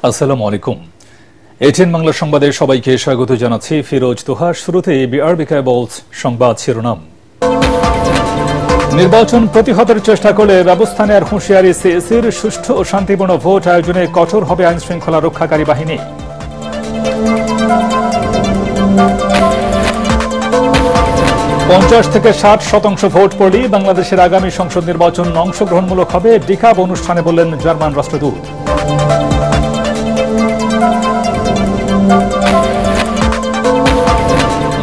আসসালামু আলাইকুম। এটিএন বাংলা সংবাদে সবাইকে স্বাগত জানাচ্ছি। ফিরোজ তোহা। শুরুতে বিআরবি কেবলস সংবাদ শিরোনাম। নির্বাচন প্রতিহতের চেষ্টা করলে ব্যবস্থা নেওয়ার হুঁশিয়ারি সিএসির। সুষ্ঠু ও শান্তিপূর্ণ ভোট আয়োজনে কঠোর হবে আইন শৃঙ্খলা রক্ষাকারী বাহিনী। 50 থেকে 60% ভোট পড়লেই বাংলাদেশের আগামী সংসদ নির্বাচন অংশগ্রহণমূলক হবে, ডিকাব অনুষ্ঠানে বললেন জার্মান রাষ্ট্রদূত।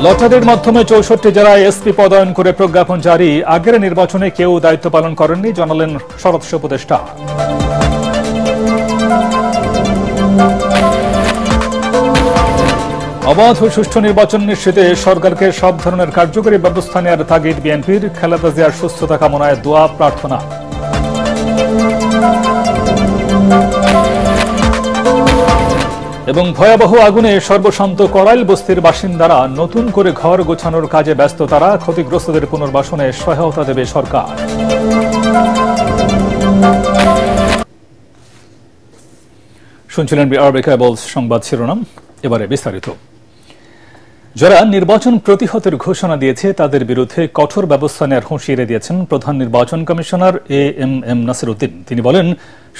লটারির মাধ্যমে 64 জেলায় এসপি পদায়ন করে প্রজ্ঞাপন জারি। আগের নির্বাচনে কেউ দায়িত্ব পালন করেননি, জানালেন স্বরাষ্ট্র উপদেষ্টা। অবাধ ও সুষ্ঠু নির্বাচন নিশ্চিতে সরকারকে সব ধরনের কার্যকরী ব্যবস্থা নেওয়ার তাগিদ বিএনপির। খালেদা জিয়ার সুস্থতা কামনায় দোয়া প্রার্থনা। এবং ভয়াবহ আগুনে সর্বশান্ত করাইল বস্তির বাসিন্দারা। নতুন করে ঘর গোছানোর কাজে ব্যস্ত তারা। ক্ষতিগ্রস্তদের পুনর্বাসনে সহায়তা দেবে সরকার। শুনছিলেন বিআরবি কেবলস সংবাদ শিরোনাম। এবারে বিস্তারিত। যারা নির্বাচন প্রতিহতের ঘোষণা দিয়েছে তাদের বিরুদ্ধে কঠোর ব্যবস্থা নেওয়ার হুঁশিয়ারি দিয়েছেন প্রধান নির্বাচন কমিশনার এএমএম নাসির উদ্দিন। তিনি বলেন,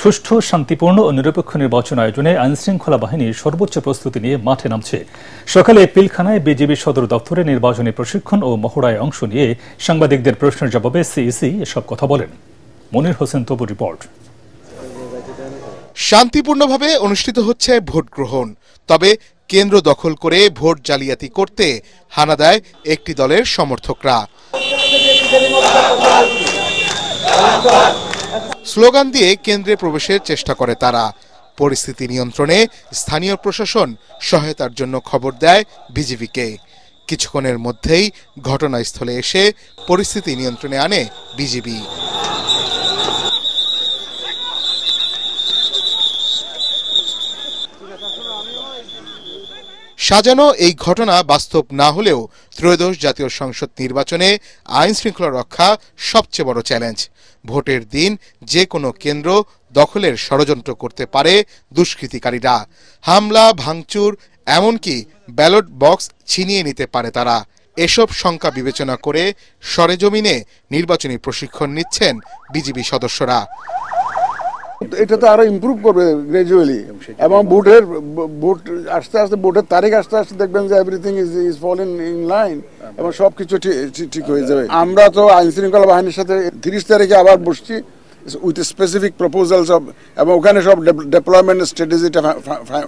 সুষ্ঠু, শান্তিপূর্ণ ও নিরপেক্ষ নির্বাচন আয়োজনে আইনশৃঙ্খলা বাহিনী সর্বোচ্চ প্রস্তুতি নিয়ে মাঠে নামছে। সকালে পিলখানায় বিজিবি সদর দপ্তরে নির্বাচনী প্রশিক্ষণ ও মহড়ায় অংশ নিয়ে সাংবাদিকদের প্রশ্নের জবাবে সিইসি এসব কথা বলেন। মনির হোসেন তবুর রিপোর্ট। শান্তিপূর্ণভাবে অনুষ্ঠিত হচ্ছে ভোট গ্রহণ, তবে কেন্দ্র দখল করে ভোট জালিয়াতি করতে হানা দেয় একটি দলের সমর্থকরা। স্লোগান দিয়ে কেন্দ্রে প্রবেশের চেষ্টা করে তারা। পরিস্থিতি নিয়ন্ত্রণে স্থানীয় প্রশাসন সহায়তার জন্য খবর দেয় বিজিবিকে। কিছুক্ষণের মধ্যেই ঘটনাস্থলে এসে পরিস্থিতি নিয়ন্ত্রণে আনে বিজিবি। সাজানো এই ঘটনা বাস্তব না হলেও ত্রয়োদশ জাতীয় সংসদ নির্বাচনে আইন শৃঙ্খলা রক্ষা সবচেয়ে বড় চ্যালেঞ্জ। ভোটের দিন যে কোনো কেন্দ্র দখলের ষড়যন্ত্র করতে পারে দুষ্কৃতিকারীরা। হামলা, ভাঙচুর, এমনকি ব্যালট বক্স ছিনিয়ে নিতে পারে তারা। এসব শঙ্কা বিবেচনা করে সরেজমিনে নির্বাচনী প্রশিক্ষণ নিচ্ছেন বিজিবি সদস্যরা। এটা তো আরো ইমপ্রুভ করবে গ্রাজুয়ালি, এবং ভোট আস্তে আস্তে ভোটের তারিখ আস্তে আস্তে দেখবেন যে everything is falling in line এবং সবকিছু ঠিক হয়ে যাবে। আমরা তো আইন শৃঙ্খলা বাহিনীর সাথে 30 তারিখে আবার বসছি উইথ স্পেসিফিক প্রপোজালস এবং ওখানে সব ডেপ্লয়মেন্ট স্ট্র্যাটেজিটা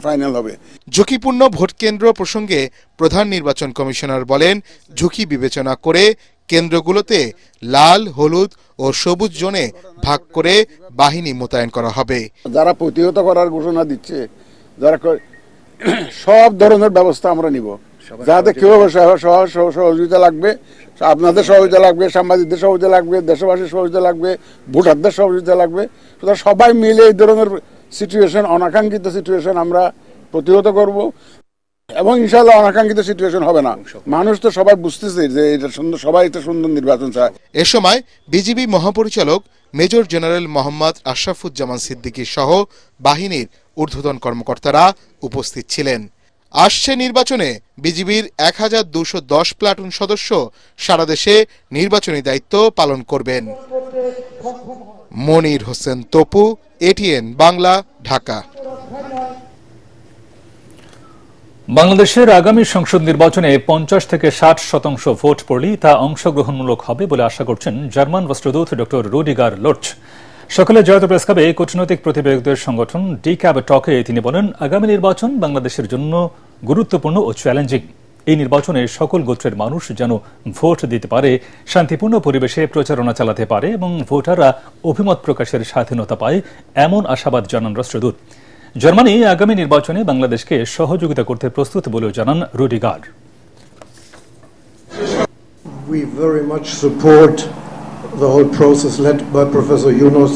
ফাইনাল হবে। ঝুঁকিপূর্ণ ভোট কেন্দ্র প্রসঙ্গে প্রধান নির্বাচন কমিশনার বলেন, ঝুঁকি বিবেচনা করে কেন্দ্রগুলোতে লাল, হলুদ ও সবুজ জোনে ভাগ করে বাহিনী মোতায়েন করা হবে। যারা প্রতিহত করার ঘোষণা দিচ্ছে, যারা সব ধরনের ব্যবস্থা আমরা নিব, যাতে কেউ সহযোগিতা লাগবে, আপনাদের সহযোগিতা লাগবে, সাংবাদিকদের সহযোগিতা লাগবে, দেশবাসীর সহযোগিতা লাগবে, ভোটারদের সহযোগিতা লাগবে। সবাই মিলে এই ধরনের সিচুয়েশন, অনাকাঙ্ক্ষিত সিচুয়েশন আমরা প্রতিহত করব এবং ইনশাআল্লাহ অনাকাঙ্ক্ষিত সিচুয়েশন হবে না। মানুষ তো সবাই বুঝতেছে যে এটা সুন্দর, সবাই এটা সুন্দর নির্বাচন চায়। এ সময় বিজিবি মহাপরিচালক মেজর জেনারেল মোহাম্মদ আশরাফুজ্জামান সিদ্দিকী সহ বাহিনীর ঊর্ধ্বতন কর্মকর্তারা উপস্থিত ছিলেন। আসছে নির্বাচনে বিজিবির 1210 প্লাটুন সদস্য সারা দেশে নির্বাচনী দায়িত্ব পালন করবেন। মনির হোসেন তপু, এটিএন বাংলা, ঢাকা। বাংলাদেশের আগামী সংসদ নির্বাচনে 50 থেকে 60% ভোট পড়লেই তা অংশগ্রহণমূলক হবে বলে আশা করছেন জার্মান রাষ্ট্রদূত ডক্টর রুডিগার লোটস। সকালে জাতীয় প্রেসক্লাবে কূটনৈতিক প্রতিবেদকদের সংগঠন ডিক্যাব টকে তিনি বলেন, আগামী নির্বাচন বাংলাদেশের জন্য গুরুত্বপূর্ণ ও চ্যালেঞ্জিং। এই নির্বাচনে সকল গোত্রের মানুষ যেন ভোট দিতে পারে, শান্তিপূর্ণ পরিবেশে প্রচারণা চালাতে পারে এবং ভোটাররা অভিমত প্রকাশের স্বাধীনতা পায়, এমন আশাবাদ জানান রাষ্ট্রদূত। জার্মানি আগামী নির্বাচনে বাংলাদেশকে সহযোগিতা করতে প্রস্তুত বলেও জানান Rudiger. We very much support the whole process led by Professor Yunus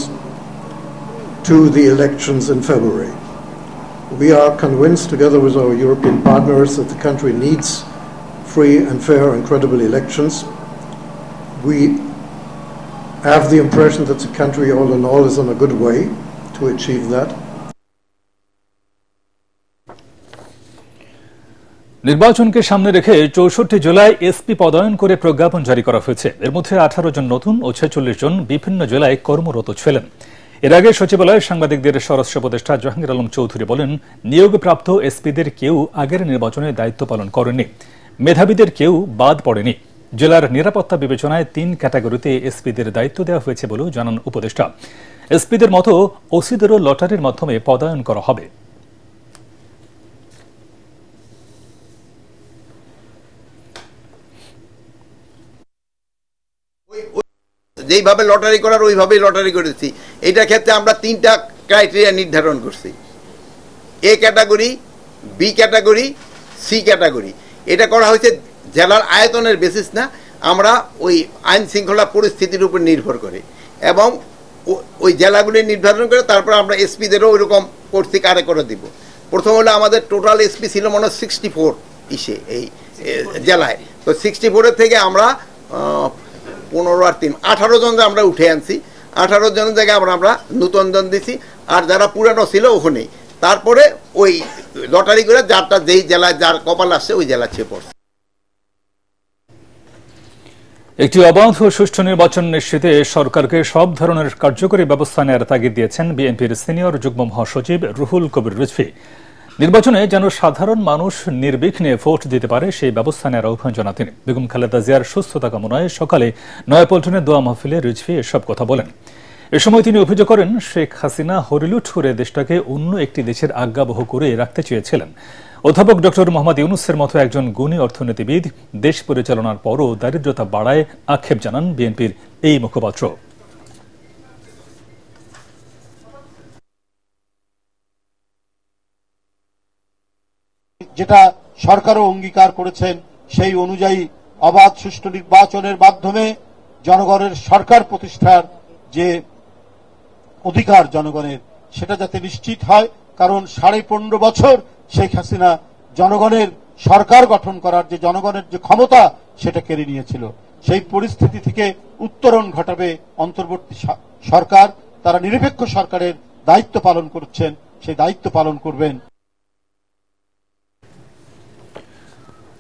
to the elections in February. We are convinced, together with our European partners, that the country needs free and fair and credible elections. We have the impression that the country all in all is on a good way to achieve that. নির্বাচনকে সামনে রেখে ৬৪ জেলায় SP পদায়ন করে প্রজ্ঞাপন জারি করা হয়েছে। এর মধ্যে ১৮ জন নতুন ও ৪৬ জন বিভিন্ন জেলায় কর্মরত ছিলেন। এর আগে সচিবালয়ে সাংবাদিকদের স্বরাষ্ট্র উপদেষ্টা জাহাঙ্গীর আলম চৌধুরী বলেন, নিয়োগপ্রাপ্ত এসপিদের কেউ আগের নির্বাচনে দায়িত্ব পালন করেনি, মেধাবীদের কেউ বাদ পড়েনি। জেলার নিরাপত্তা বিবেচনায় ৩ ক্যাটাগরিতে এসপিদের দায়িত্ব দেওয়া হয়েছে বলেও জানান উপদেষ্টা। এসপিদের মতো ওসিদেরও লটারির মাধ্যমে পদায়ন করা হবে। যেইভাবে লটারি করার ওইভাবেই লটারি করেছি। এইটার ক্ষেত্রে আমরা 3টা ক্রাইটেরিয়া নির্ধারণ করছি, A category, B category, C category. এটা করা হয়েছে জেলার আয়তনের বেসিস না, আমরা ওই আইন শৃঙ্খলা পরিস্থিতির উপর নির্ভর করে এবং ওই জেলাগুলি নির্ধারণ করে তারপর আমরা এসপিদেরও ওই রকম করছি কারে করে দিব। প্রথম হলো আমাদের টোটাল এসপি ছিল মনে হয় 64 এই জেলায়। তো 64-এর থেকে আমরা 15 আর 3 18 জন আমরা উঠে আনছি। 18 জনের জায়গায় আমরা নতুন জন দিছি, আর যারা পুরানো ছিল ওখানেই। তারপরে ওই লটারি করে যারটা যেই জেলায় যার কপাল আসছে ওই জেলা ছেয়ে পড়ছে। একটি অবাধ ও সুষ্ঠু নির্বাচন নিশ্চিতে সরকারকে সব ধরনের কার্যকরী ব্যবস্থা নেওয়ার তাগিদ দিয়েছেন বিএনপির সিনিয়র যুগ্ম মহাসচিব রুহুল কবির রিজভী। নির্বাচনে যেন সাধারণ মানুষ নির্বিঘ্নে ভোট দিতে পারে সেই ব্যবস্থা নেওয়ার আহ্বান জানান তিনি। বেগম খালেদা জিয়ার সুস্থতা কামনায় সকালে নয়াপল্টনে দোয়া মাহফিলে রিজভী এসব কথা বলেন। এ সময় তিনি অভিযোগ করেন, শেখ হাসিনা হরিলুট করে দেশটাকে অন্য একটি দেশের আজ্ঞাবহ করে রাখতে চেয়েছিলেন। অধ্যাপক ড মোহাম্মদ ইউনূসের মতো একজন গুণী অর্থনীতিবিদ দেশ পরিচালনার পরও দারিদ্রতা বাড়ায় আক্ষেপ জানান বিএনপির এই মুখপাত্র। যেটা সরকারও অঙ্গীকার করেছেন সেই অনুযায়ী অবাধ সুষ্ঠু নির্বাচনের মাধ্যমে জনগণের সরকার প্রতিষ্ঠার যে অধিকার জনগণের, সেটা যাতে নিশ্চিত হয়। কারণ 15.5 বছর শেখ হাসিনা জনগণের সরকার গঠন করার যে জনগণের যে ক্ষমতা সেটা কেড়ে নিয়েছিল। সেই পরিস্থিতি থেকে উত্তরণ ঘটাবে অন্তর্বর্তী সরকার। তারা নিরপেক্ষ সরকারের দায়িত্ব পালন করছেন, সেই দায়িত্ব পালন করবেন।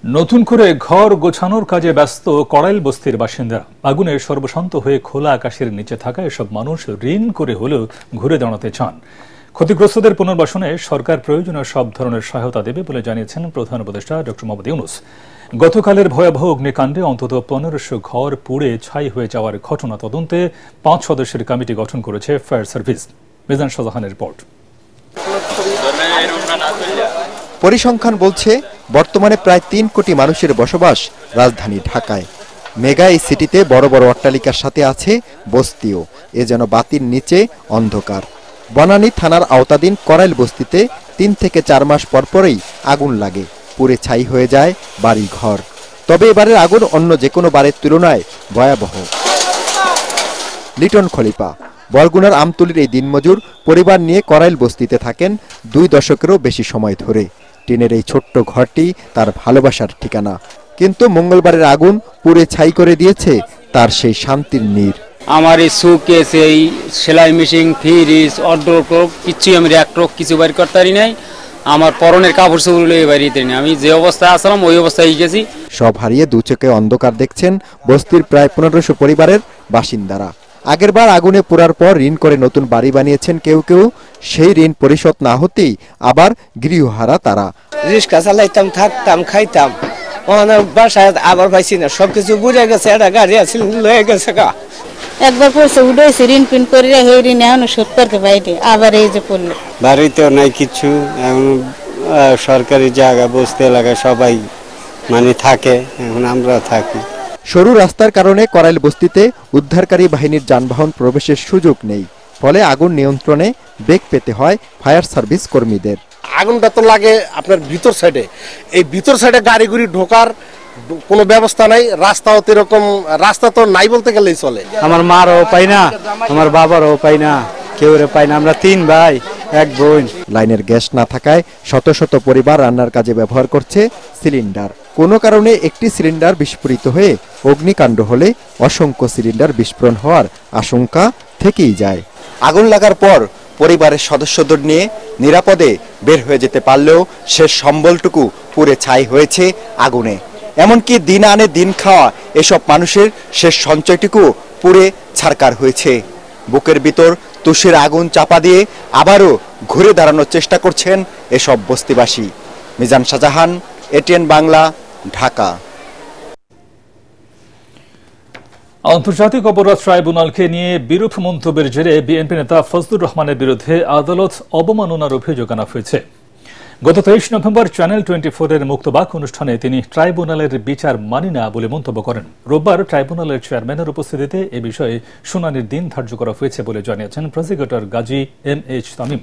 নতুন করে ঘর গোছানোর কাজে ব্যস্ত কড়াইল বস্তির বাসিন্দারা। আগুনে সর্বশান্ত হয়ে খোলা আকাশের নিচে থাকা এসব মানুষ ঋণ করে হলেও ঘুরে দাঁড়াতে চান। ক্ষতিগ্রস্তদের পুনর্বাসনে সরকার প্রয়োজনীয় সব ধরনের সহায়তা দেবে বলে জানিয়েছেন প্রধান উপদেষ্টা ড মোহাম্মদ ইউনূস। গতকালের ভয়াবহ অগ্নিকাণ্ডে অন্তত 1500 ঘর পুড়ে ছাই হয়ে যাওয়ার ঘটনা তদন্তে 5 সদস্যের কমিটি গঠন করেছে ফায়ার সার্ভিস। মিজান শাহজাহানের রিপোর্ট। পরিসংখ্যান বলছে বর্তমানে প্রায় 3 কোটি মানুষের বসবাস রাজধানী ঢাকায়। মেগা এই সিটিতে বড় বড় অট্টালিকার সাথে আছে বস্তিও। এ যেন বাতির নিচে অন্ধকার। বনানী থানার আওতাধীন কড়াইল বস্তিতে 3 থেকে 4 মাস পরপরই আগুন লাগে, পুড়ে ছাই হয়ে যায় বাড়ি ঘর। তবে এবারের আগুন অন্য যে কোনো বারের তুলনায় ভয়াবহ। লিটন খলিফা বরগুনার আমতলীর এই দিনমজুর পরিবার নিয়ে কড়াইল বস্তিতে থাকেন 2 দশকেরও বেশি সময় ধরে। টিনের এই ছোট্ট ঘরটি তার ভালোবাসার ঠিকানা, কিন্তু মঙ্গলবারের আগুন পুড়ে ছাই করে দিয়েছে তার সেই শান্তির নীড়। আমার এই সুকেস, এই সেলাই মেশিন, ফ্রিজ, অর্ডার কিছুই আমি র্যাকট্রক কিছু বাইর করতে পারি নাই। আমার পরনের কাপড় চোপড়গুলো বাড়িতে নেই। আমি যে অবস্থায় আসলাম ওই অবস্থায় গেছি। সব হারিয়ে 2 চোখে অন্ধকার দেখছেন বস্তির প্রায় 1500 পরিবারের বাসিন্দারা। আগেরবার আগুনে পোড়ার পর ঋণ করে নতুন বাড়ি বানিয়েছেন কেউ কেউ। সেই ঋণ পরিশোধ না হতেই আবার গৃহহারা তারা। রিক্সা চালাইতাম, থাকতাম, খাইতাম, বাসায় আবার পাইছি না, সবকিছু বুঝে গেছে। একটা গাড়ি আছে লয়ে গেছে গা। একবার পয়সা উঠেছে ঋণ পিন করে এই ঋণ এখনো শোধ করতে পারিনি, আবার এই যে পড়লো। বাড়িতেও নাই কিছু, এখন সরকারি জায়গা বস্তি এলাকায় সবাই থাকে, এখন আমরা থাকি। সরু রাস্তার কারণে কড়াইল বস্তিতে উদ্ধারকারী বাহিনীর যানবাহন প্রবেশের সুযোগ নেই। ফলে আগুন নিয়ন্ত্রণে বেগ পেতে হয় ফায়ার সার্ভিস কর্মীদের। আগুনটা তো লাগে আপনার ভিতর সাইডে, এই ভিতর সাইডে গাড়িগুড়ি ঢোকার কোনো ব্যবস্থা নাই। রাস্তাও তো এরকম, রাস্তা তো নাই বলতে গেলেই চলে। আমার মারও পাই না, আমার বাবারও পাই না, কেউ পাই না। আমরা 3 ভাই 1 বোন। লাইনের গ্যাস না থাকায় শত শত পরিবার রান্নার কাজে ব্যবহার করছে সিলিন্ডার। কোনো কারণে একটি সিলিন্ডার বিস্ফোরিত হয়ে অগ্নিকাণ্ড হলে অসংখ্য সিলিন্ডার বিস্ফোরণ হওয়ার আশঙ্কা থেকেই যায়। আগুন লাগার পর পরিবারের সদস্যদের নিয়ে নিরাপদে বের হয়ে যেতে পারলেও শেষ সম্বলটুকু পুড়ে ছাই হয়েছে আগুনে। এমনকি দিন আনে দিন খাওয়া এসব মানুষের শেষ সঞ্চয়টুকু পুড়ে ছারকার হয়েছে। বুকের ভিতর তুষের আগুন চাপা দিয়ে আবারও ঘুরে দাঁড়ানোর চেষ্টা করছেন এসব বস্তিবাসী। মিজান শাহজাহান, এটিএন বাংলা, ঢাকা। আন্তর্জাতিক অপরাধ ট্রাইব্যুনালকে নিয়ে বিরূপ মন্তব্যের জেরে বিএনপি নেতা ফজলুর রহমানের বিরুদ্ধে আদালত অবমাননার অভিযোগ আনা হয়েছে। গত 23 নভেম্বর চ্যানেল 24-এর মুক্তবাক অনুষ্ঠানে তিনি ট্রাইব্যুনালের বিচার মানি না বলে মন্তব্য করেন। রোববার ট্রাইব্যুনালের চেয়ারম্যানের উপস্থিতিতে এ বিষয়ে শুনানির দিন ধার্য করা হয়েছে বলে জানিয়েছেন প্রসিকিউটর গাজী এম.এইচ. তামিম।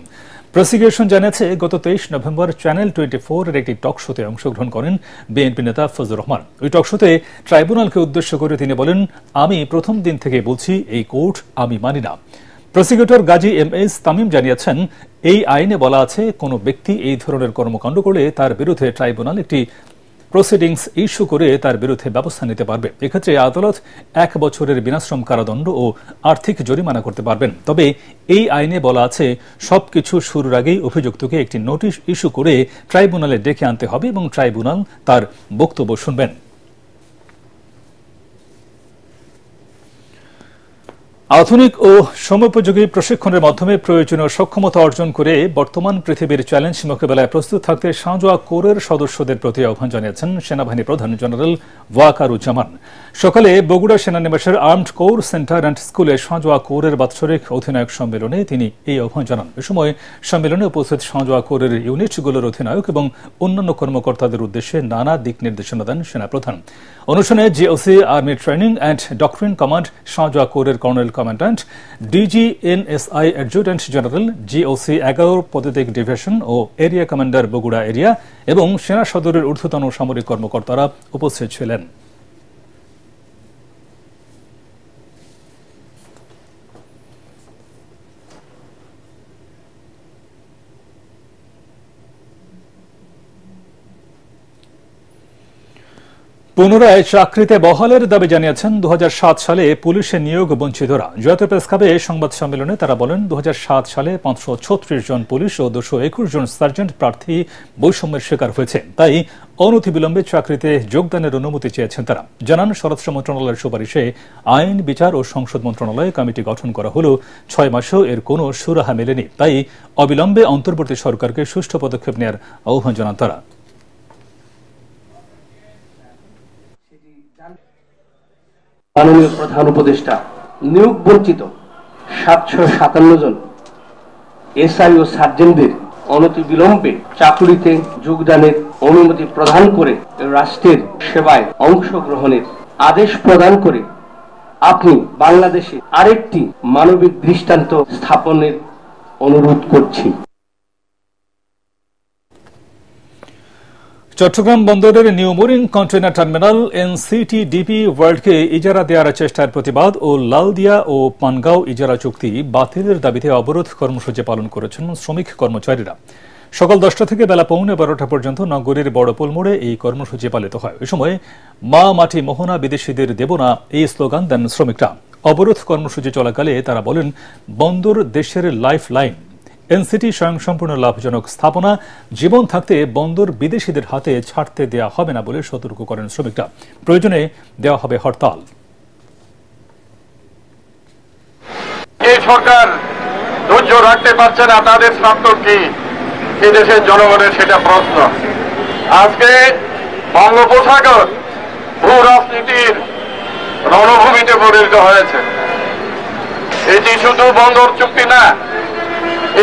প্রসিকিউশন জানিয়েছে, গত 23 নভেম্বর চ্যানেল 24-এর একটি টক শোতে অংশগ্রহণ করেন বিএনপি নেতা ফজলুর রহমান। ওই টক শোতে ট্রাইব্যুনালকে উদ্দেশ্য করে তিনি বলেন, আমি প্রথম দিন থেকে বলছি এই কোর্ট আমি মানি না। প্রসিকিউটর গাজী এম.এইচ. তামিম জানিয়েছেন, এই আইনে বলা আছে কোন ব্যক্তি এই ধরনের কর্মকাণ্ড করলে তার বিরুদ্ধে ট্রাইব্যুনাল একটি প্রসিডিংস ইস্যু করে তার বিরুদ্ধে ব্যবস্থা নিতে পারবে। এক্ষেত্রে আদালত 1 বছরের বিনাশ্রম কারাদণ্ড ও আর্থিক জরিমানা করতে পারবেন। তবে এই আইনে বলা আছে সবকিছু শুরুর আগেই অভিযুক্তকে একটি নোটিশ ইস্যু করে ট্রাইব্যুনালে ডেকে আনতে হবে এবং ট্রাইব্যুনাল তার বক্তব্য শুনবেন। আধুনিক ও সময়োপযোগী প্রশিক্ষণের মাধ্যমে প্রয়োজনীয় সক্ষমতা অর্জন করে বর্তমান পৃথিবীর চ্যালেঞ্জ মোকাবেলায় প্রস্তুত থাকতে সাঁজোয়া কোরের সদস্যদের প্রতি আহ্বান জানিয়েছেন সেনাবাহিনী প্রধান জেনারেল ওয়াকারুজ্জামান। সকালে বগুড়া সেনানিবাসের আর্মড কোর সেন্টার অ্যান্ড স্কুলে সাঁজোয়া কোরের বাৎসরিক অধিনায়ক সম্মেলনে তিনি এই আহ্বান জানান। এ সময় সম্মেলনে উপস্থিত সাঁজোয়া কোরের ইউনিটগুলোর অধিনায়ক এবং অন্যান্য কর্মকর্তাদের উদ্দেশ্যে নানা দিক নির্দেশনা দেন সেনাপ্রধান। অনুষ্ঠানে GOC army training and doctrine command সাঁজোয়া কোরের colonel commandant, DGNSI adjutant general, GOC 11 পদাতিক ডিভিশন ও এরিয়া কমান্ডার বগুড়া এরিয়া এবং সেনা সদরের ঊর্ধ্বতন সামরিক কর্মকর্তারা উপস্থিত ছিলেন। পুনরায় চাকরিতে বহালের দাবি জানিয়েছেন 2007 সালে পুলিশে নিয়োগ বঞ্চিতরা। জাতীয় প্রেস ক্লাবে সংবাদ সম্মেলনে তারা বলেন, 2007 সালে 536 জন পুলিশ ও 221 জন সার্জেন্ট প্রার্থী বৈষম্যের শিকার হয়েছে। তাই অনতিবিলম্বে চাকরিতে যোগদানের অনুমতি চেয়েছেন তারা। জানান, স্বরাষ্ট্র মন্ত্রণালয়ের সুপারিশে আইন, বিচার ও সংসদ মন্ত্রণালয়ে কমিটি গঠন করা হলেও 6 মাসেও এর কোনো সুরাহা মেলেনি। তাই অবিলম্বে অন্তর্বর্তী সরকারকে সুষ্ঠু পদক্ষেপ নেওয়ার আহ্বান জানান তারা। মাননীয় প্রধান উপদেষ্টা নিয়োগ বঞ্চিত 757 জন এসআই ও সার্জেন্টদের অনতিবিলম্বে চাকুরিতে যোগদানের অনুমতি প্রদান করে রাষ্ট্রের সেবায় অংশগ্রহণের আদেশ প্রদান করে আপনি বাংলাদেশে আরেকটি মানবিক দৃষ্টান্ত স্থাপনের অনুরোধ করছি। চট্টগ্রাম বন্দরের নিউ মোরিং কন্টেইনার টার্মিনাল এনসিটিডিপি ওয়ার্ল্ডকে ইজারা দেওয়ার চেষ্টার প্রতিবাদ ও লালদিয়া ও পানগাঁও ইজারা চুক্তি বাতিলের দাবিতে অবরোধ কর্মসূচি পালন করেছেন শ্রমিক কর্মচারীরা। সকাল 10টা থেকে বেলা 11:15 পর্যন্ত নগরীর বড়পোল মোড়ে এই কর্মসূচি পালিত হয়। এ সময় মা মাটি মোহনা, বিদেশিদের দেব না, এই স্লোগান দেন শ্রমিকরা। অবরোধ কর্মসূচি চলাকালে তারা বলেন, বন্দর দেশের লাইফ লাইন, এনসিটি স্বয়ংসম্পূর্ণ লাভজনক স্থাপনা, জীবন থাকতে বন্দর বিদেশিদের হাতে ছাড়তে দেয়া হবে না বলে সতর্ক করেন শ্রমিকরা। প্রয়োজনে দেওয়া হবে হরতাল। এই সরকার ধৈর্য রাখতে পারছে না, তাদের স্বার্থ কি এই দেশের জনগণের সেটা প্রশ্ন। আজকে বঙ্গোপসাগর ভূ রাজনীতির রণভূমিতে পরিণত হয়েছে। এটি শুধু বন্দর চুক্তি না,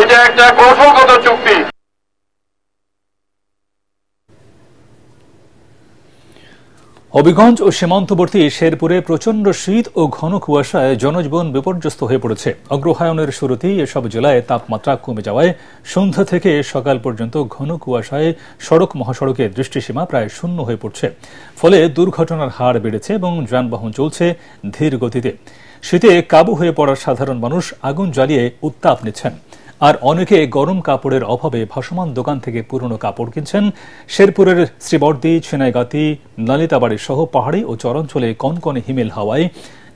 এটা একটা কৌশলগত চুক্তি। হবিগঞ্জ ও সীমান্তবর্তী শেরপুরে প্রচণ্ড শীত ও ঘন কুয়াশায় জনজীবন বিপর্যস্ত হয়ে পড়েছে। অগ্রহায়ণের শুরুতেই এসব জেলায় তাপমাত্রা কমে যাওয়ায় সন্ধ্যা থেকে সকাল পর্যন্ত ঘন কুয়াশায় সড়ক মহাসড়কের দৃষ্টিসীমা প্রায় শূন্য হয়ে পড়ছে। ফলে দুর্ঘটনার হার বেড়েছে এবং যানবাহন চলছে ধীর গতিতে। শীতে কাবু হয়ে পড়া সাধারণ মানুষ আগুন জ্বালিয়ে উত্তাপ নিচ্ছেন, আর অনেকে গরম কাপড়ের অভাবে ভাসমান দোকান থেকে পুরনো কাপড় কিনছেন। শেরপুরের শ্রীবর্দী, ছিনাইগাতি, নালিতাবাড়ি সহ পাহাড়ি ও চরাঞ্চলে কনকনে হিমেল হাওয়ায়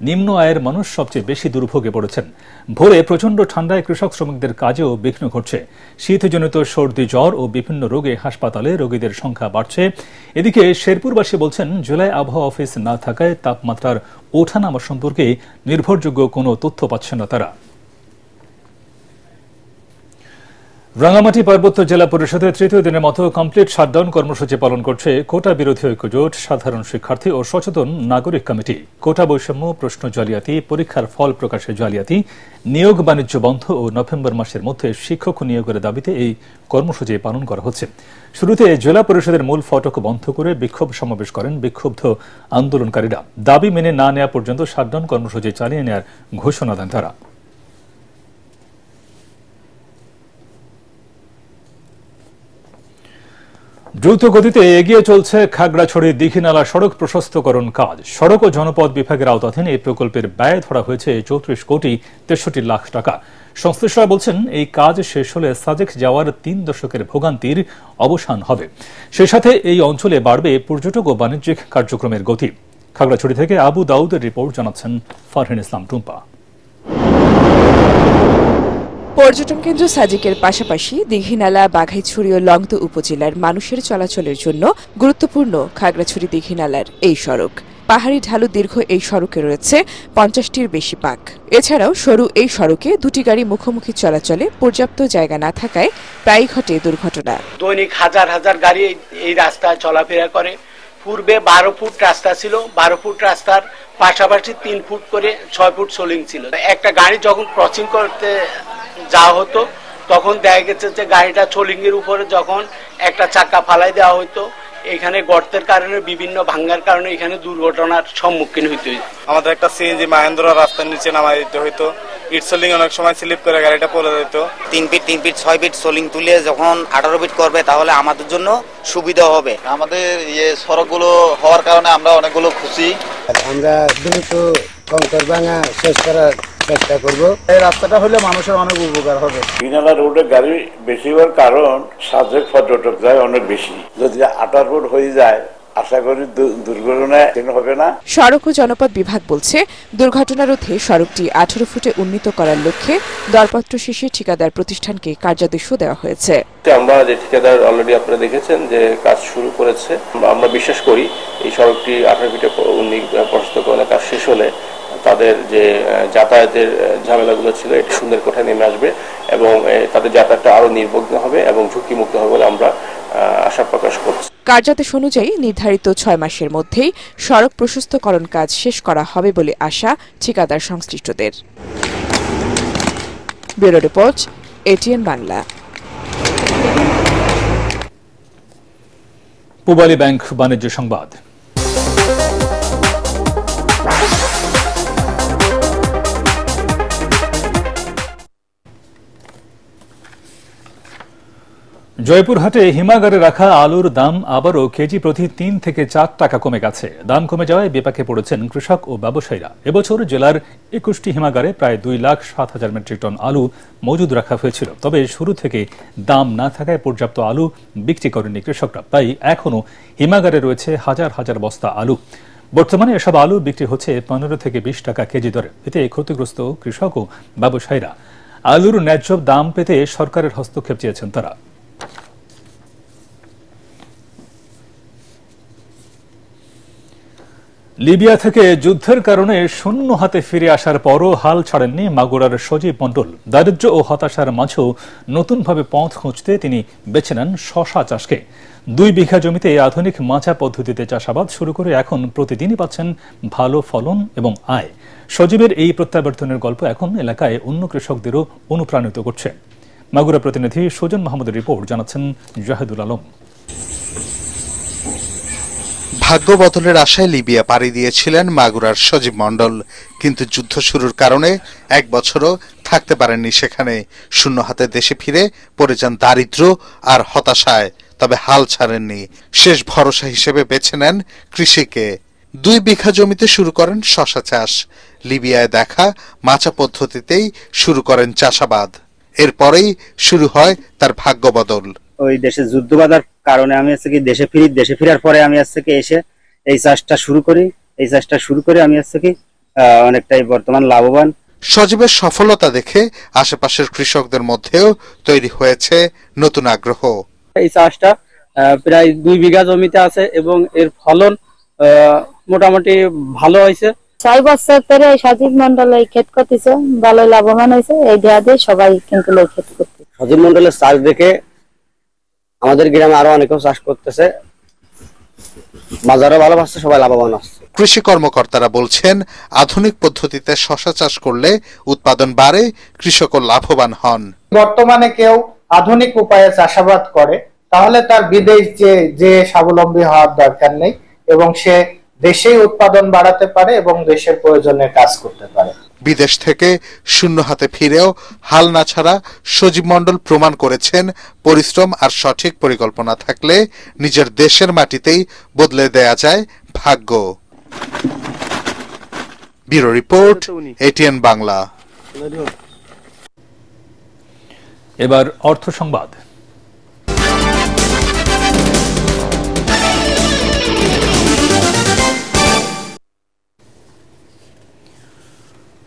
নিম্ন আয়ের মানুষ সবচেয়ে বেশি দুর্ভোগে পড়েছেন। ভোরে প্রচণ্ড ঠান্ডায় কৃষক শ্রমিকদের কাজেও বিঘ্ন ঘটছে। শীতজনিত সর্দি, জ্বর ও বিভিন্ন রোগে হাসপাতালে রোগীদের সংখ্যা বাড়ছে। এদিকে শেরপুরবাসী বলছেন, জেলায় আবহাওয়া অফিস না থাকায় তাপমাত্রার ওঠানামা সম্পর্কে নির্ভরযোগ্য কোনো তথ্য পাচ্ছেন না তারা। রাঙ্গামাটি পার্বত্য জেলা পরিষদের তৃতীয় দিনের মতো কমপ্লিট শাটডাউন কর্মসূচি পালন করছে কোটা বিরোধী ঐক্যজোট, সাধারণ শিক্ষার্থী ও সচেতন নাগরিক কমিটি। কোটা বৈষম্য, প্রশ্ন জালিয়াতি, পরীক্ষার ফল প্রকাশে জালিয়াতি, নিয়োগ বাণিজ্য বন্ধ ও নভেম্বর মাসের মধ্যে শিক্ষক নিয়োগের দাবিতে এই কর্মসূচি পালন করা হচ্ছে। শুরুতে জেলা পরিষদের মূল ফটক বন্ধ করে বিক্ষোভ সমাবেশ করেন বিক্ষুব্ধ আন্দোলনকারীরা। দাবি মেনে না নেওয়া পর্যন্ত শাটডাউন কর্মসূচি চালিয়ে নেওয়ার ঘোষণা দেন তারা। দ্রুত গতিতে এগিয়ে চলছে খাগড়াছড়ি দীঘিনালা সড়ক প্রশস্তকরণ কাজ। সড়ক ও জনপদ বিভাগের আওতাধীন এই প্রকল্পের ব্যয় ধরা হয়েছে 34 কোটি 63 লাখ টাকা। সংশ্লিষ্টরা বলছেন, এই কাজ শেষ হলে সাজেক যাওয়ার 3 দশকের ভোগান্তির অবসান হবে। সেই সাথে এই অঞ্চলে বাড়বে পর্যটক ও বাণিজ্যিক কার্যক্রমের গতি। খাগড়াছড়ি থেকে আবু দাউদের রিপোর্ট, জানাচ্ছেন ফারহিন ইসলাম টুম্পা। পর্যটন কেন্দ্র সাজেকের পাশাপাশি দীঘিনালা, বাঘাইছড়ি ও লংতো উপজেলার মানুষের চলাচলের জন্য গুরুত্বপূর্ণ খাগড়াছড়ি দীঘিনালার এই সড়ক। পাহাড়ি ঢালু দীর্ঘ এই সড়কে রয়েছে 50টির বেশি পাক। এছাড়াও সরু এই সড়কে দুটি গাড়ি মুখোমুখি চলাচলে পর্যাপ্ত জায়গা না থাকায় প্রায়ই ঘটে দুর্ঘটনা। দৈনিক হাজার হাজার গাড়ি এই রাস্তায় চলাফেরা করে। পূর্বে 12 ফুট রাস্তা ছিল, 12 ফুট রাস্তার পাশাপাশি 3 ফুট করে 6 ফুট সোলিং ছিল। একটা গাড়ি যখন ক্রসিং করতে যাওয়া হতো তখন দেখা গেছে যে গাড়িটা সোলিং এর উপরে যখন একটা চাকা ফালাই দেওয়া হতো, এখানে গর্তের কারণে বিভিন্ন ভাঙ্গার কারণে এখানে দুর্ঘটনার সম্মুখীন হইতে হইতো। আমাদের একটা সিএনজি মাহেন্দ্র রাস্তার নিচে নামাই দিতে হইতো। ইট সোলিং অনেক সময় স্লিপ করে গাড়িটা পড়ে যেত। 3 ফিট 6 ফিট সোলিং তুলে যখন 18 ফিট করবে তাহলে আমাদের জন্য সুবিধা হবে। আমাদের সড়কগুলো হওয়ার কারণে আমরা অনেকগুলো খুশি। আমরা দ্রুত কংকর ভাঙা শেষ করার চেষ্টা করব। এই রাস্তাটা হলে মানুষের অনেক উপকার হবে। দীঘিনালা রোডে গাড়ি বেশি হওয়ার কারণ সাজেক পর্যটক যায় অনেক বেশি। যদি 18 ফুট হয়ে যায় আশা করি দুর্ঘটনা হবে না। সড়ক ও জনপদ বিভাগ বলছে, দুর্ঘটনা রোধে সড়কটি 18 ফুটে উন্নীত করার লক্ষ্যে দরপত্র শেষে ঠিকাদার প্রতিষ্ঠানকে কার্যাদেশও দেওয়া হয়েছে। আমরা যে ঠিকাদার অলরেডি আপনারা দেখেছেন যে কাজ শুরু করেছে। আমরা বিশ্বাস করি এই সড়কটি 18 ফিটে প্রশস্তকরণের কাজ শেষ হলে তাদের যে যাতায়াতের ঝামেলাগুলো ছিল এটি সুন্দর কোঠায় নেমে আসবে এবং তাদের যাতায়াতটা আরো নির্বিঘ্ন হবে এবং ঝুঁকিমুক্ত হবে বলে আমরা আশা প্রকাশ করছি। কার্যাদেশ অনুযায়ী নির্ধারিত 6 মাসের মধ্যেই সড়ক প্রশস্তকরণ কাজ শেষ করা হবে বলে আশা ঠিকাদার সংশ্লিষ্টদের। Bureau report, ATN Bangla. Pubali bank বাণিজ্য সংবাদ। জয়পুরহাটে হিমাগারে রাখা আলুর দাম আবারও কেজি প্রতি 3 থেকে 4 টাকা কমে গেছে। দাম কমে যাওয়ায় বিপাকে পড়েছেন কৃষক ও ব্যবসায়ীরা। এবছর জেলার 21টি হিমাগারে প্রায় 2,07,000 মেট্রিক টন আলু মজুদ রাখা হয়েছিল। তবে শুরু থেকে দাম না থাকায় পর্যাপ্ত আলু বিক্রি করেনি কৃষকরা। তাই এখনও হিমাগারে রয়েছে হাজার হাজার বস্তা আলু। বর্তমানে এসব আলু বিক্রি হচ্ছে 15 থেকে 20 টাকা কেজি দরে। এতে ক্ষতিগ্রস্ত কৃষক ও ব্যবসায়ীরা। আলুর ন্যায্য দাম পেতে সরকারের হস্তক্ষেপ চেয়েছেন তারা। লিবিয়া থেকে যুদ্ধের কারণে শূন্য হাতে ফিরে আসার পরও হাল ছাড়েননি মাগুরার সজীব মণ্ডল। দারিদ্র্য ও হতাশার মাঝেও নতুনভাবে পথ খুঁজতে তিনি বেছে নেন শশা চাষকে। 2 বিঘা জমিতে আধুনিক মাচা পদ্ধতিতে চাষাবাদ শুরু করে এখন প্রতিদিনই পাচ্ছেন ভালো ফলন এবং আয়। সজীবের এই প্রত্যাবর্তনের গল্প এখন এলাকায় অন্য কৃষকদেরও অনুপ্রাণিত করছে। মাগুরা প্রতিনিধি সুজন মাহমুদের রিপোর্ট, জানাচ্ছেন জাহেদুল আলম। ভাগ্য বদলের আশায় লিবিয়া পাড়ি দিয়েছিলেন মাগুরার সজীব মণ্ডল, কিন্তু যুদ্ধ শুরুর কারণে 1 বছরও থাকতে পারেননি সেখানে। শূন্য হাতে দেশে ফিরে পড়ে যান দারিদ্র্য আর হতাশায়। তবে হাল ছাড়েননি, শেষ ভরসা হিসেবে বেছে নেন কৃষিকে। 2 বিঘা জমিতে শুরু করেন শশা চাষ। লিবিয়ায় দেখা মাচা পদ্ধতিতেই শুরু করেন চাষাবাদ। এরপরেই শুরু হয় তার ভাগ্য বদল। ওই দেশে যুদ্ধ বাধার কারণে আমি দেশে ফিরার পরে আমি এসে এই চাষটা শুরু করি। এই চাষটা শুরু করে আমি অনেকটাই বর্তমান লাভবান। সজীবের সফলতা দেখে আশেপাশের কৃষকদের মধ্যেও তৈরি হয়েছে নতুন আগ্রহ। এই চাষটা প্রায় 2 বিঘা জমিতে আছে এবং এর ফলন মোটামুটি ভালো হয়েছে। 6 বছর ধরে সজীব মন্ডল এই ক্ষেত করতেছে, ভালো লাভবান হয়েছে। এই দিয়ে সবাই কিন্তু এই ক্ষেত করতে। সজীব মন্ডলের চাষ দেখে আমাদের গ্রামে আরো অনেকেও চাষ করতেছে, বাজারে ভালো পাচ্ছে, সবাই লাভবান হচ্ছে। কৃষি কর্মকর্তারা বলছেন, আধুনিক পদ্ধতিতে শশা চাষ করলে উৎপাদন বাড়ে, কৃষকও লাভবান হন। বর্তমানে কেউ আধুনিক উপায়ে চাষাবাদ করে তাহলে তার বিদেশ যে স্বাবলম্বী হওয়ার দরকার নেই এবং সে দেশেই উৎপাদন বাড়াতে পারে এবং দেশের প্রয়োজনে কাজ করতে পারে। বিদেশ থেকে শূন্য হাতে ফিরেও হাল না ছাড়া সজীব মন্ডল প্রমাণ করেছেন, পরিশ্রম আর সঠিক পরিকল্পনা থাকলে নিজের দেশের মাটিতেই বদলে দেয়া যায় ভাগ্য। Bureau report, ATN Bangla. এবার অর্থ সংবাদ।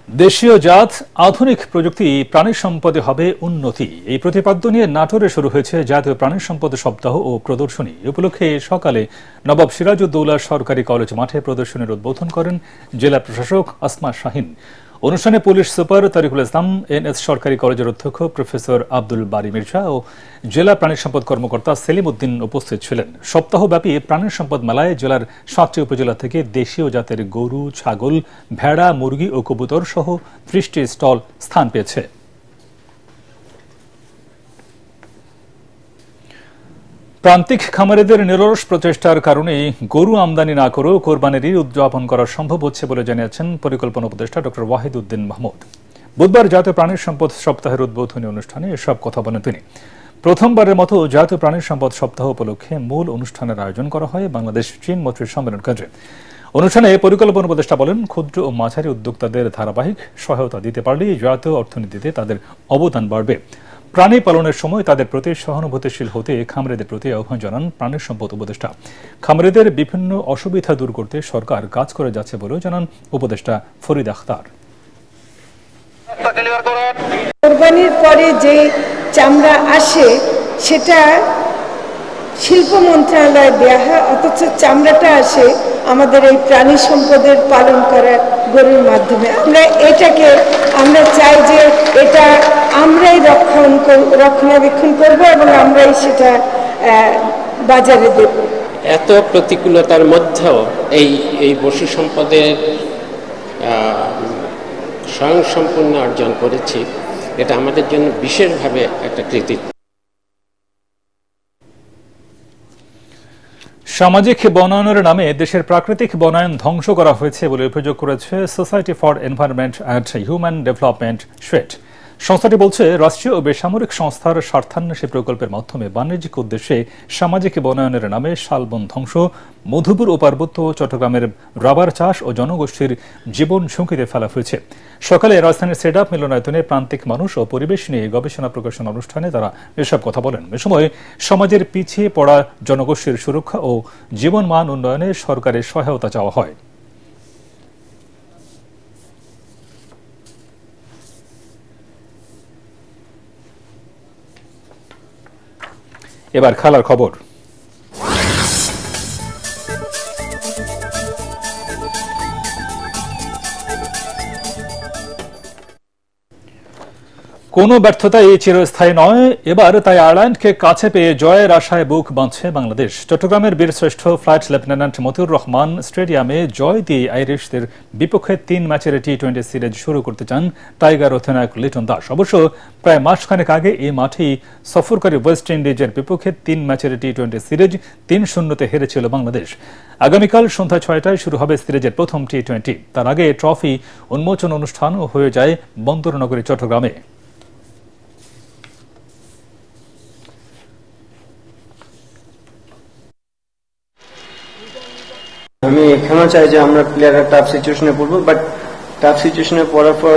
দেশীয় জাত, আধুনিক প্রযুক্তি, প্রাণী সম্পদে হবে উন্নতি, এই প্রতিপাদ্য নিয়ে নাটোরে শুরু হয়েছে জাতীয় প্রাণী সম্পদ সপ্তাহ ও প্রদর্শনী। উপলক্ষে সকালে নবাব সিরাজউদ্দৌলা সরকারি কলেজ মাঠে প্রদর্শনীর উদ্বোধন করেন জেলা প্রশাসক আসমা শাহিন। অনুষ্ঠানে পুলিশ সুপার তারিকুল ইসলাম, এনএস সরকারি কলেজের অধ্যক্ষ প্রফেসর আব্দুল বারী মির্জা ও জেলা প্রাণী সম্পদ কর্মকর্তা সেলিম উদ্দিন উপস্থিত ছিলেন। সপ্তাহব্যাপী প্রাণী সম্পদ মেলায় জেলার 7টি উপজেলা থেকে দেশীয় জাতের গরু, ছাগল, ভেড়া, মুরগি ও কবুতর সহ 30টি স্টল স্থান পেয়েছে। প্রান্তিক খামারিদের নিরলস প্রচেষ্টার কারণে গরু আমদানি না করেও কোরবানির ঈদ উদযাপন করা সম্ভব হচ্ছে বলে জানিয়েছেন পরিকল্পনা উপদেষ্টা ডক্টর ওয়াহিদ উদ্দিন মাহমুদ। বুধবার জাতীয় প্রাণী সম্পদ সপ্তাহের উদ্বোধনী অনুষ্ঠানে এসব কথা বলেন তিনি। প্রথমবারের মতো জাতীয় প্রাণী সম্পদ সপ্তাহ উপলক্ষে মূল অনুষ্ঠানের আয়োজন করা হয় বাংলাদেশ চীন মৈত্রী সম্মেলন কেন্দ্রে। অনুষ্ঠানে পরিকল্পনা উপদেষ্টা বলেন, ক্ষুদ্র ও মাঝারি উদ্যোক্তাদের ধারাবাহিক সহায়তা দিতে পারলেই জাতীয় অর্থনীতিতে তাদের অবদান বাড়বে। প্রাণী পালনের সময় তাদের প্রতি সহানুভূতিশীল হতে খামারিদের প্রতি আহ্বান জানান প্রাণী সম্পদ উপদেষ্টা। খামারিদের বিভিন্ন অসুবিধা দূর করতে সরকার কাজ করে যাচ্ছে বলেও জানান উপদেষ্টা ফরিদ আখতার। কোরবানির পরে যে চামড়া আসে সেটা শিল্প মন্ত্রণালয়ে দেওয়া হয়, অথচ চামড়াটা আসে আমাদের এই প্রাণী সম্পদের পালন করা গরুর মাধ্যমে। আমরা চাই যে এটা আমরাই রক্ষণাবেক্ষণ করব এবং আমরাই সেটা বাজারে দেব। এত প্রতিকূলতার মধ্যেও এই পশু সম্পদের স্বয়ংসম্পূর্ণ অর্জন করেছি, এটা আমাদের জন্য বিশেষভাবে একটা কৃতিত্ব। সামাজিক বনায়নের নামে দেশের প্রাকৃতিক বনায়ন ধ্বংস করা হয়েছে বলে অভিযোগ করেছে society for environment and human development suit. সংস্থাটি বলছে, রাষ্ট্রীয় ও বেসামরিক সংস্থার স্বার্থান্বেষী প্রকল্পের মাধ্যমে বাণিজ্যিক উদ্দেশ্যে সামাজিক বনায়নের নামে শালবন ধ্বংস, মধুপুর ও পার্বত্য চট্টগ্রামের রাবার চাষ ও জনগোষ্ঠীর জীবন ঝুঁকিতে ফেলা হয়েছে। সকালে রাজধানীর সেডাপ মিলনায়তনে প্রান্তিক মানুষ ও পরিবেশ নিয়ে গবেষণা প্রকাশন অনুষ্ঠানে তারা এসব কথা বলেন। এ সময় সমাজের পিছিয়ে পড়া জনগোষ্ঠীর সুরক্ষা ও জীবনমান উন্নয়নে সরকারের সহায়তা চাওয়া হয়। এবার খেলার খবর। কোনো ব্যর্থতাই চিরস্থায়ী নয়, এবার তাই আয়ারল্যান্ডকে কাছে পেয়ে জয়ের আশায় বুক বাঁধছে বাংলাদেশ। চট্টগ্রামের বীরশ্রেষ্ঠ ফ্লাইট লেফটেন্যান্ট মতিউর রহমান স্টেডিয়ামে জয় দিয়ে আইরিশদের বিপক্ষে 3 ম্যাচের টি-20 সিরিজ শুরু করতে চান টাইগার অধিনায়ক লিটন দাস। অবশ্য প্রায় মাসখানেক আগে এই মাঠেই সফরকারী ওয়েস্ট ইন্ডিজের বিপক্ষে 3 ম্যাচের টি-20 সিরিজ 3-0 হেরেছিল বাংলাদেশ। আগামীকাল সন্ধ্যা 6টায় শুরু হবে সিরিজের প্রথম টি-20। তার আগে ট্রফি উন্মোচন অনুষ্ঠানও হয়ে যায় বন্দরনগরী চট্টগ্রামে। আমি এখানেও চাই যে আমরা প্লেয়াররা টাফ সিচুয়েশনে পড়বো, বাট টাফ সিচুয়েশনে পড়ার পর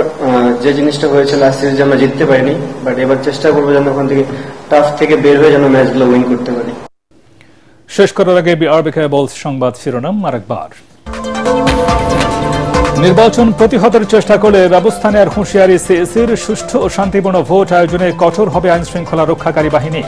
যে জিনিসটা হয়েছে লাস্ট সিরিজে আমরা জিততে পারিনি, বাট এবার চেষ্টা করবো যেন ওখান থেকে টাফ থেকে বের হয়ে যেন ম্যাচগুলো উইন করতে পারি। শেষ করার আগে বিআরবি কেবলস সংবাদ শিরোনাম আরেকবার। নির্বাচন প্রতিহতের চেষ্টা করলে ব্যবস্থা নেওয়ার হুঁশিয়ারি সিএসির। সুষ্ঠু ও শান্তিপূর্ণ ভোট আয়োজনে কঠোর হবে আইন শৃঙ্খলা রক্ষাকারী বাহিনী।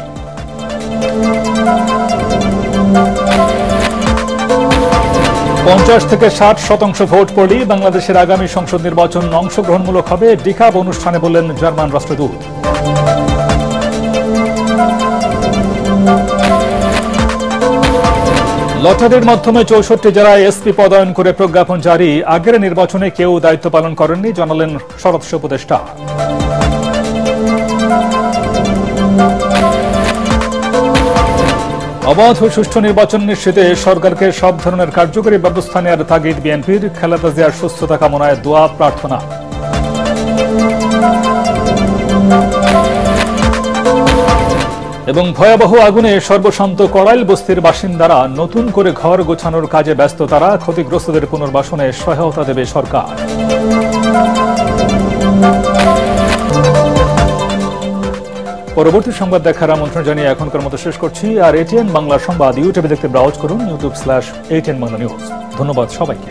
50 থেকে 60% ভোট পড়লেই বাংলাদেশের আগামী সংসদ নির্বাচন অংশগ্রহণমূলক হবে, ডিকাব অনুষ্ঠানে বললেন জার্মান রাষ্ট্রদূত। লটারির মাধ্যমে 64 জেলায় এসপি পদায়ন করে প্রজ্ঞাপন জারি। আগের নির্বাচনে কেউ দায়িত্ব পালন করেননি, জানালেন স্বরাষ্ট্র উপদেষ্টা। অবাধ ও সুষ্ঠু নির্বাচন নিশ্চিতে সরকারকে সব ধরনের কার্যকরী ব্যবস্থা নেওয়ার তাগিদ বিএনপির। খালেদা জিয়ার সুস্থতা কামনায় দোয়া প্রার্থনা। এবং ভয়াবহ আগুনে সর্বশান্ত কড়াইল বস্তির বাসিন্দারা। নতুন করে ঘর গোছানোর কাজে ব্যস্ত তারা। ক্ষতিগ্রস্তদের পুনর্বাসনে সহায়তা দেবে সরকার। পরবর্তী সংবাদ দেখার আমন্ত্রণ জানিয়ে এখনকার মতো শেষ করছি। আর এটিএন বাংলা সংবাদ ইউটিউবে দেখতে ব্রাউজ করুন, youtube/ATN Bangla News। ধন্যবাদ সবাইকে।